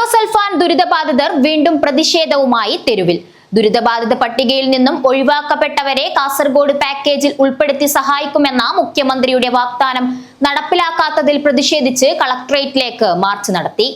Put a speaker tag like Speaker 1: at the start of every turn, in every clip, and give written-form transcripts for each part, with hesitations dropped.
Speaker 1: Endosulfan ദുരിതബാധിതർ വീണ്ടും പ്രതിഷേധവുമായി തെരുവിൽ. ദുരിതബാധിത പട്ടികയിൽ നിന്നും ഒഴിവാക്കപ്പെട്ടവരെ കാസർഗോഡ് പാക്കേജിൽ ഉൾപ്പെടുത്തി സഹായിക്കുമെന്ന മുഖ്യമന്ത്രിയുടെ വാഗ്ദാനം നടപ്പിലാക്കാത്തതിൽ പ്രതിഷേധിച്ച് കളക്ടറേറ്റിലേക്ക് മാർച്ച് നടത്തി.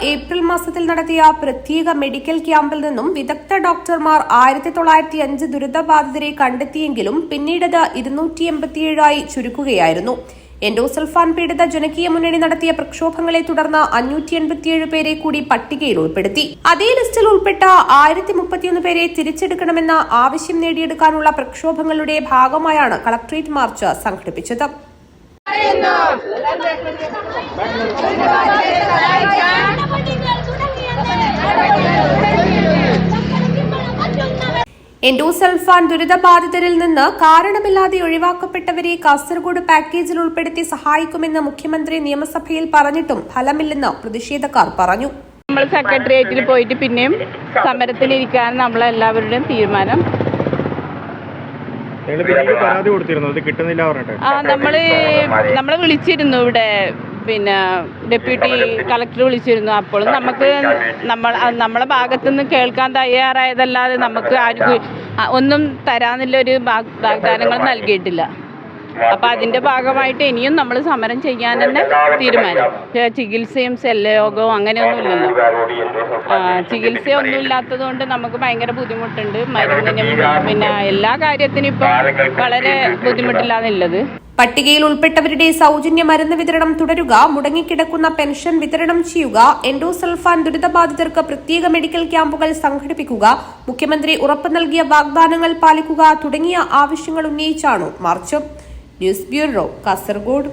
Speaker 2: ഏപ്രിൽ മാസത്തിൽ നടത്തിയ പ്രത്യേക മെഡിക്കൽ ക്യാമ്പിൽ നിന്നും വിദഗ്ധ ഡോക്ടർമാർ 1905 ദുരിതബാധിതരെ കണ്ടെത്തിയെങ്കിലും പിന്നീടത് 287 ചുരുക്കുകയായിരുന്നു. എൻഡോസൾഫാൻ പീഡിത ജനകീയ മുന്നണി നടത്തിയ പ്രക്ഷോഭങ്ങളെ തുടർന്ന് 587 പേരെ കൂടി പട്ടികയിൽ ഉൾപ്പെടുത്തി. അതേ ലിസ്റ്റിൽ ഉൾപ്പെട്ട 1031 പേരെ തിരിച്ചെടുക്കണമെന്ന ആവശ്യം നേടിയെടുക്കാനുള്ള പ്രക്ഷോഭങ്ങളുടെ ഭാഗമായാണ് കളക്ടറേറ്റ് മാർച്ച് സംഘടിപ്പിച്ചത്. എൻഡോസൾഫാൻ ദുരിതബാധിതരിൽ നിന്ന് കാരണമില്ലാതെ ഒഴിവാക്കപ്പെട്ടവരെ കാസർഗോഡ് പാക്കേജിൽ ഉൾപ്പെടുത്തി സഹായിക്കുമെന്ന് മുഖ്യമന്ത്രി നിയമസഭയിൽ പറഞ്ഞിട്ടും ഫലമില്ലെന്ന് പ്രതിഷേധക്കാർ പറഞ്ഞു.
Speaker 3: നമ്മൾ സെക്രട്ടേറിയറ്റിൽ പോയിട്ട് പിന്നെയും സമരത്തിലിരിക്കാൻ നമ്മളെല്ലാവരുടെയും തീരുമാനം. നമ്മളെ വിളിച്ചിരുന്നു, ഇവിടെ പിന്നെ ഡെപ്യൂട്ടി കളക്ടർ വിളിച്ചിരുന്നു. അപ്പോൾ നമുക്ക് നമ്മളെ ഭാഗത്തുനിന്ന് കേൾക്കാൻ തയ്യാറായതല്ലാതെ നമുക്ക് ഒന്നും തരാനുള്ളൊരു വാഗ്ദാനങ്ങൾ നൽകിയിട്ടില്ല. അപ്പം അതിൻ്റെ ഭാഗമായിട്ട് ഇനിയും നമ്മൾ സമരം ചെയ്യാൻ തന്നെ തീരുമാനം. ചികിത്സയും ശല്യരോഗവും അങ്ങനെയൊന്നുമില്ലല്ലോ. ചികിത്സയൊന്നും ഇല്ലാത്തത് കൊണ്ട് നമുക്ക് ഭയങ്കര ബുദ്ധിമുട്ടുണ്ട്. മരുന്നിനും പിന്നെ എല്ലാ കാര്യത്തിനും ഇപ്പോൾ വളരെ ബുദ്ധിമുട്ടില്ലാന്നുള്ളത്.
Speaker 2: പട്ടികയിൽ ഉൾപ്പെട്ടവരുടെ സൗജന്യ മരുന്ന് വിതരണം തുടരുക, മുടങ്ങിക്കിടക്കുന്ന പെൻഷൻ വിതരണം ചെയ്യുക, എൻഡോസൾഫാൻ ദുരിതബാധിതർക്ക് പ്രത്യേക മെഡിക്കൽ ക്യാമ്പുകൾ സംഘടിപ്പിക്കുക, മുഖ്യമന്ത്രി ഉറപ്പു നൽകിയ വാഗ്ദാനങ്ങൾ പാലിക്കുക തുടങ്ങിയ ആവശ്യങ്ങൾ ഉന്നയിച്ചാണ് മാർച്ച്. News bureau, Kasaragod.